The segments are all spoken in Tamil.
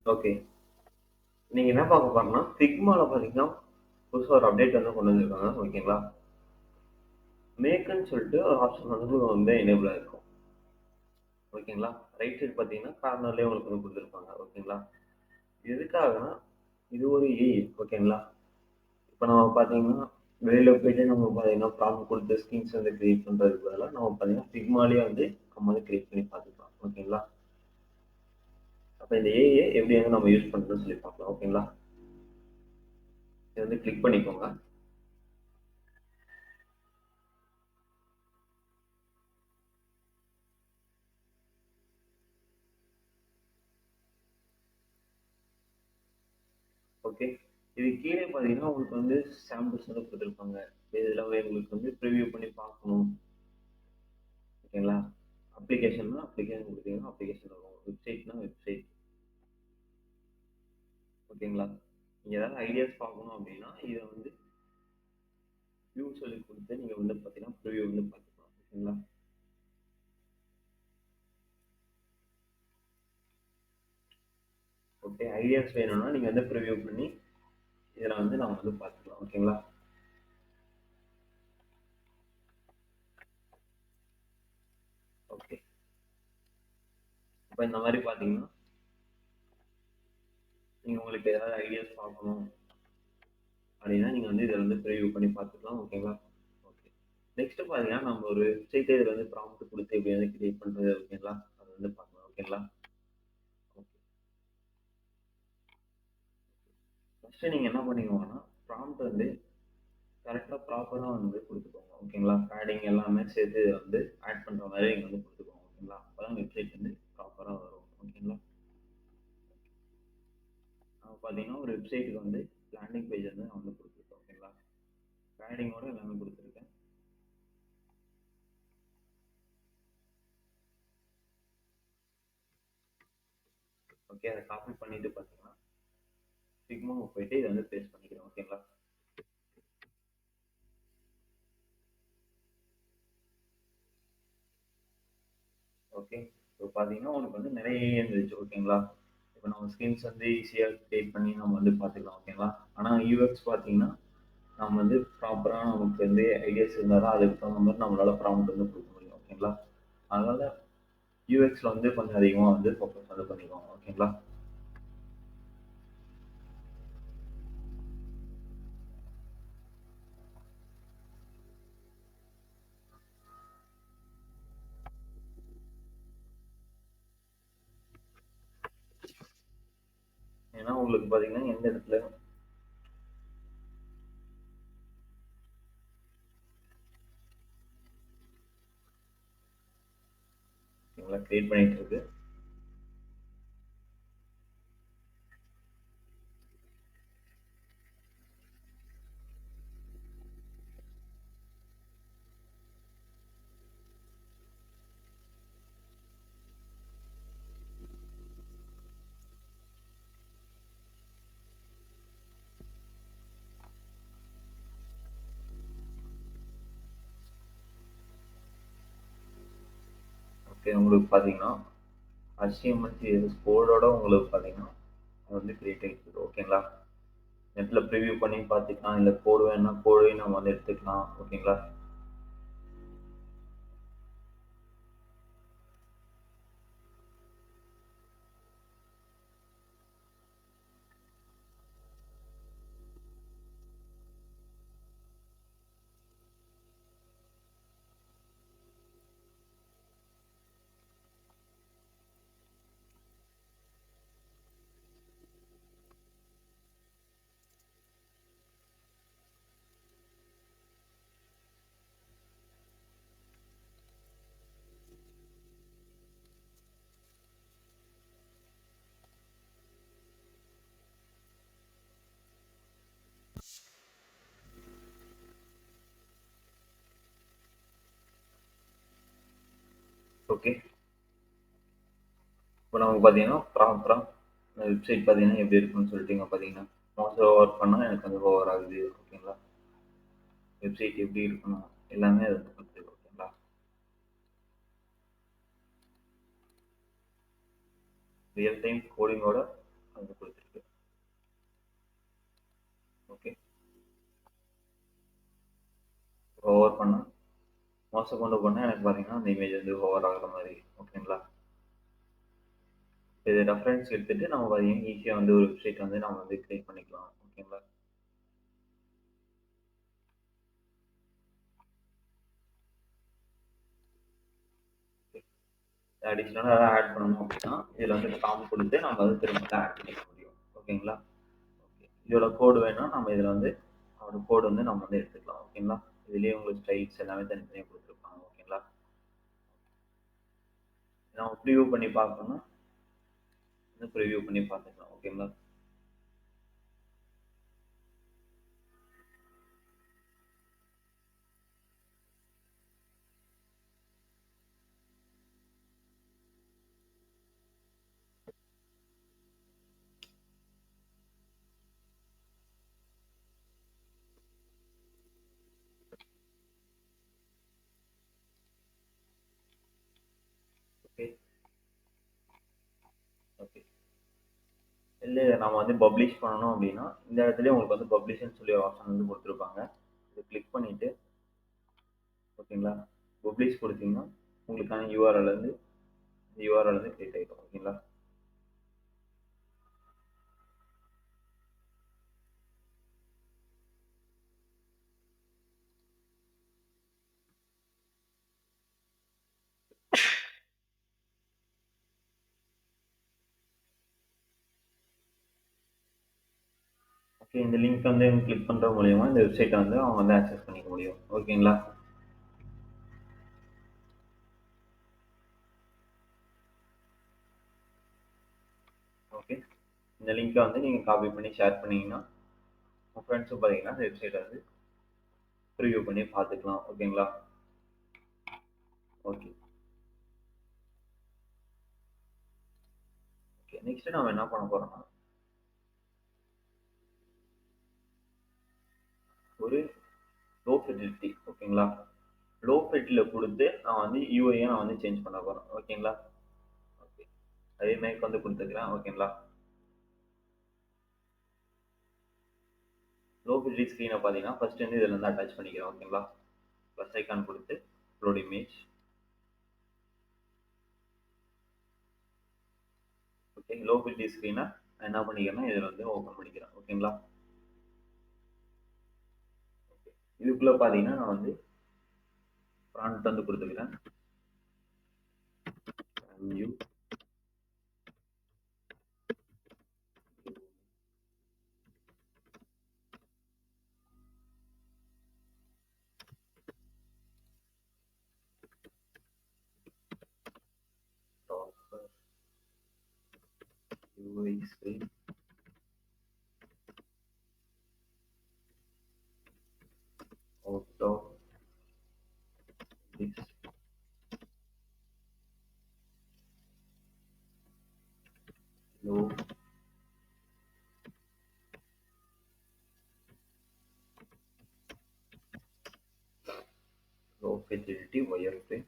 ஓகே. நீங்க என்ன பார்க்க போறோம்னா, Figmaல பார்த்தீங்கன்னா, புதுசா ஒரு அப்டேட் வந்து கொண்டு வந்திருக்காங்க. ஓகேங்களா? மேக்குன்னு சொல்லிட்டு ஒரு ஆப்ஷன் வந்து எனேபிள் ஆயிருக்கும். ஓகேங்களா? ரைட் சைடு பார்த்தீங்கன்னா, கார்னர்லயே உங்களுக்கு வந்து குடுத்துருப்பாங்க. ஓகேங்களா? எதுக்காகன்னா, இது ஒரு ஏஐ. ஓகேங்களா? இப்ப நம்ம பார்த்தீங்கன்னா, வெளியில போயிட்டு நம்ம பார்த்தீங்கன்னா, ப்ராம்ப்ட் குடுத்து ஸ்கிரீன்ஸ் வந்து கிரியேட் பண்றதுக்கு பதிலா, நம்ம பார்த்தீங்கன்னா, Figmaலயே வந்து நம்ம வந்து கிரியேட் பண்ணி பார்த்துக்கலாம். ஓகேங்களா? அப்ப இந்த ஏஐ எப்படி வந்து நம்ம யூஸ் பண்றதுன்னு சொல்லி பார்க்கலாம். ஓகேங்களா? இத வந்து கிளிக் பண்ணிக்கோங்க. ஓகே. இது கீழே பார்த்தீங்கன்னா, உங்களுக்கு வந்து சாம்பிள்ஸ் வந்து குடுத்துருப்பாங்க. இதுல உங்களுக்கு வந்து ப்ரிவியூ பண்ணி பார்க்கணும். ஓகேங்களா? அப்ளிகேஷன்னா அப்ளிகேஷன் குடுத்தீங்கன்னா, அப்ளிகேஷன் வரும். வெப்சைட்னா வெப்சைட். ஓகேங்களா? நீங்க ஏதாவது ஐடியாஸ் பார்க்கணும் அப்படின்னா, இத வந்து வியூ சொல்லி குடுத்து நீங்க வந்து பார்த்தீங்கன்னா, ப்ரிவியூ வந்து பார்த்துக்கலாம். ஓகேங்களா? ஓகே. ஐடியாஸ் வேணும்னா நீங்க வந்து ப்ரிவியூ பண்ணி, இதுல வந்து நம்ம வந்து பார்த்துக்கலாம். ஓகேங்களா? ஓகே. இப்ப இந்த மாரி பார்த்தீங்கன்னா, நீங்க உங்களுக்கு ஏதாவது ஐடியாஸ் பார்க்கணும் அப்படின்னா, நீங்க வந்து இத வந்து ப்ரிவியூ பண்ணி பார்த்துக்கலாம். ஓகேங்களா? ஓகே. நெக்ஸ்ட் பார்த்தீங்கன்னா, நம்ம ஒரு வெப்சைட்டே இதுல வந்து ப்ராம்ப்ட் குடுத்து எப்படி வந்து கிரியேட் பண்றது ஓகேங்களா? அத வந்து பார்க்கலாம். ஓகேங்களா? ஓகே. ஃபர்ஸ்ட் நீங்க என்ன பண்ணிக்கோங்கன்னா, ப்ராம்ப்ட் வந்து கரெக்ட்டா ப்ராப்பரா வந்து குடுத்துக்கோங்க. ஓகேங்களா? பேடிங் எல்லாமே சேர்த்து வந்து ஆட் பண்ற மாரி நீங்க வந்து குடுத்துக்கோங்க. ஓகேங்களா? அப்பதான் வெப்சைட் வந்து ப்ராப்பரா வரும். ஓகேங்களா? பார்த்தீங்கன்னா, ஒரு வெப்சைட்டுக்கு வந்து லேண்டிங் பேஜ் வந்து நான் வந்து குடுத்துருக்கேன். ஓகேங்களா? பேடிங்கோட எல்லாமே குடுத்துருக்கேன். ஓகே. அத காப்பி பண்ணிட்டு பார்த்தீங்கன்னா, Figmaக்கு போயிட்டு இத வந்து பேஸ்ட் பண்ணிக்கிறேன். ஓகேங்களா? ஓகே. இப்போ பார்த்தீங்கன்னா, உங்களுக்கு வந்து நெறைய ஏஐ வந்துருச்சு. ஓகேங்களா? இப்ப நம்ம ஸ்கிரீன்ஸ் வந்து ஈஸியா கிரியேட் பண்ணி நம்ம வந்து பார்த்துக்கலாம். ஓகேங்களா? ஆனா யூஎக்ஸ் பார்த்தீங்கன்னா, நம்ம வந்து ப்ராப்பரா நமக்கு வந்து ஐடியாஸ் இருந்தா தான் அதுக்கு தகுந்த மாரி நம்மளால ப்ராம்ப்ட் வந்து குடுக்க முடியும். ஓகேங்களா? அதனால யூஎக்ஸ்ல வந்து கொஞ்சம் அதிகமா வந்து ஃபோக்கஸ் வந்து பண்ணிக்கோங்க. ஓகேங்களா? ஏன்னா உங்களுக்கு பார்த்தீங்கன்னா, எந்த இடத்துல ஓகேங்களா கிரியேட் பண்ணிட்டு இருக்கு. ஓகே. உங்களுக்கு பார்த்தீங்கன்னா, HTML, CSS கோடோட உங்களுக்கு பார்த்தீங்கன்னா, அது வந்து கிரியேட் ஆயிட்டு இருக்கு. ஓகேங்களா? நெட்ல ப்ரிவ்யூ பண்ணி பார்த்துக்கலாம். இல்ல கோடு வேணும்னா கோடையும் நம்ம வந்து எடுத்துக்கலாம். ஓகேங்களா? ஓகே. இப்போ நமக்கு பார்த்தீங்கன்னா, ப்ராப்பரா இந்த வெப்சைட் பார்த்தீங்கன்னா, எப்படி இருக்குன்னு சொல்லிட்டு இங்க பார்த்தீங்கன்னா, மவுஸ் ஓவர் பண்ணா எனக்கு வந்து ஓவர் ஆகுது. ஓகேங்களா? வெப்சைட் எப்படி இருக்கணும்? எல்லாமே அது வந்து குடுத்துருக்கு. ஓகேங்களா? ரியல் டைம் கோடிங்கோட மவுஸை கொண்டு போனால் எனக்கு பார்த்தீங்கன்னா அந்த இமேஜ் வந்து ஓவர் ஆகுற மாதிரி. ஓகேங்களா? இது ரெஃபரன்ஸ் எடுத்துட்டு நம்ம பார்த்தீங்கன்னா ஈஸியாக வந்து ஒரு வெப்சைட் வந்து நம்ம வந்து கிரியேட் பண்ணிக்கலாம். ஓகேங்களா? அடிஷ்னலாக ஏதாவது ஆட் பண்ணணும் அப்படின்னா இதில் வந்து காம் கொடுத்து நம்ம வந்து திரும்ப ஆட் பண்ணிக்க முடியும். ஓகேங்களா? ஓகே, இதோட கோடு வேணால் நம்ம இதில் வந்து அதோட கோடு வந்து நம்ம வந்து எடுத்துக்கலாம். ஓகேங்களா? இதுலேயே உங்களுக்கு ஸ்டைல்ஸ் எல்லாமே தனித்தனியாக கொடுத்துருப்பாங்க. ஓகேங்களா? நம்ம ப்ரிவியூ பண்ணி பார்க்கணும்னா வந்து ப்ரிவியூ பண்ணி பார்த்துக்கலாம். ஓகேங்களா? ஓகே. ஓகே, இல்லை நம்ம வந்து பப்ளிஷ் பண்ணணும் அப்படின்னா இந்த இடத்துல உங்களுக்கு வந்து பப்ளிஷ்னு சொல்லி ஒரு ஆப்ஷன் வந்து கொடுத்துருப்பாங்க. இதை கிளிக் பண்ணிவிட்டு ஓகேங்களா பப்ளிஷ் கொடுத்தீங்கன்னா உங்களுக்கான யூஆர்எல் வந்து யூஆர்எல் வந்து கிரியேட் ஆகிடும். ஓகேங்களா? ஓகே, இந்த லிங்க் வந்து கிளிக் பண்ணுற மூலியமா இந்த வெப்சைட்டை வந்து அவங்க வந்து ஆக்சஸ் பண்ணிக்க முடியும். ஓகேங்களா? ஓகே, இந்த லிங்க்கை வந்து நீங்கள் காப்பி பண்ணி ஷேர் பண்ணீங்கன்னா உங்கள் ஃப்ரெண்ட்ஸும் பார்த்தீங்கன்னா இந்த வெப்சைட்டை வந்து ப்ரிவியூ பண்ணி பார்த்துக்கலாம். ஓகேங்களா? ஓகே. ஓகே, நெக்ஸ்ட் நம்ம என்ன பண்ண போறோம்னா ஒரு லோ ஃபெசிலிட்டி. ஓகேங்களா? லோ ஃபெட்டில் கொடுத்து நான் வந்து யூஐயை நான் வந்து சேஞ்ச் பண்ண போகிறேன். ஓகேங்களா? ஓகே, அதே மாதிரி வந்து கொடுத்துக்கிறேன். ஓகேங்களா? லோ ஃபெசிலிட்டி ஸ்க்ரீனை பார்த்தீங்கன்னா ஃபர்ஸ்ட் வந்து இதில் வந்து அட்டாச் பண்ணிக்கிறேன். ஓகேங்களா? ப்ளஸ் ஐக்கான் கொடுத்து upload image. Okay, low facility ஸ்க்ரீனை நான் என்ன பண்ணிக்கிறேன்னா இதில் வந்து ஓப்பன் பண்ணிக்கிறேன். ஓகேங்களா? இதுக்குள்ளே பார்த்தீங்கன்னா நான் வந்து ப்ராண்ட் வந்து கொடுத்துக்கிறேன். New proper UI screen out of this low fidelity wireframe.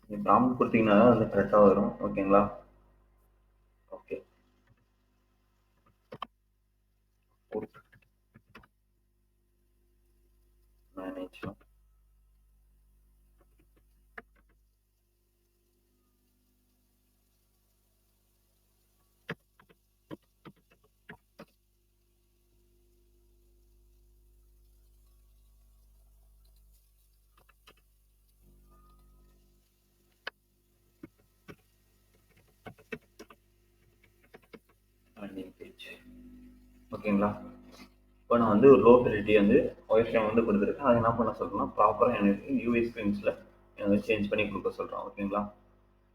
நீங்கள் ப்ராம்ப்ட் கொடுத்தீங்கன்னா தான் வந்து கரெக்டாக வரும். ஓகேங்களா? Okay, food manage landing page. ஓகேங்களா? இப்போ நான் வந்து ஒரு லோ ஃபெசிலிட்டி வந்து ஒயர் ஃப்ரேம் வந்து கொடுத்துருக்கேன். அதை என்ன பண்ண சொல்கிறேன்னா ப்ராப்பராக எனக்கு யூஐ ஸ்க்ரீன்ஸில் எனக்கு சேஞ்ச் பண்ணி கொடுக்க சொல்கிறேன். ஓகேங்களா?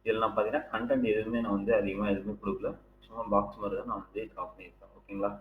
இதில் நான் பார்த்தீங்கன்னா கண்டென்ட் எதுவுமே நான் வந்து அதிகமாக எதுவுமே கொடுக்கல. சும்மா பாக்ஸ் மாதிரி தான் நான் வந்து ட்ராப் பண்ணியிருக்கேன். ஓகேங்களா?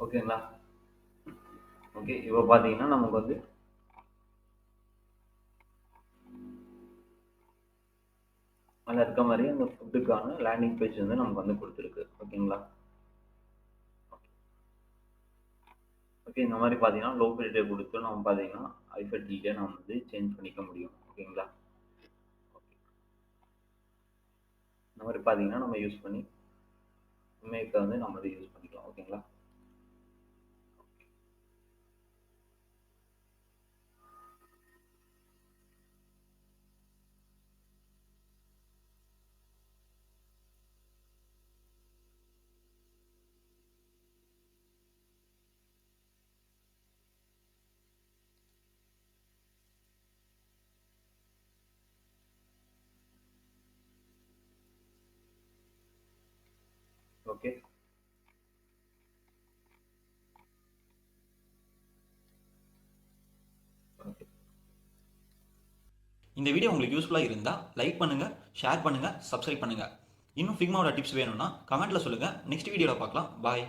ஓகேங்களா? ஓகே. இப்போ பார்த்தீங்கன்னா, நமக்கு வந்து அதில இருக்க மாரியே அந்த ஃபுட்டுக்கான லேண்டிங் பேஜ் வந்து நமக்கு வந்து குடுத்துருக்கு. ஓகேங்களா? ஓகே. இந்த மாரி பார்த்தீங்கன்னா, லோ ஃபில்டர் குடுத்து நம்ம பார்த்தீங்கன்னா, ஹை ஃபெசிலிட்டியா நம்ம வந்து சேஞ்ச் பண்ணிக்க முடியும். ஓகேங்களா? ஓகே. இந்த மாரி பார்த்தீங்கன்னா, நம்ம யூஸ் பண்ணி இமேஜ வந்து நம்ம வந்து யூஸ் பண்ணிக்கலாம். ஓகேங்களா? ஓகே. ஓகே. இந்த வீடியோ உங்களுக்கு யூஸ்ஃபுல்லாக இருந்தால் லைக் பண்ணுங்கள், ஷேர் பண்ணுங்கள், சப்ஸ்கிரைப் பண்ணுங்கள். இன்னும் ஃபிக்மாவோட டிப்ஸ் வேணும்னா கமெண்ட்டில் சொல்லுங்கள். நெக்ஸ்ட் வீடியோவில் பார்க்கலாம். பாய்.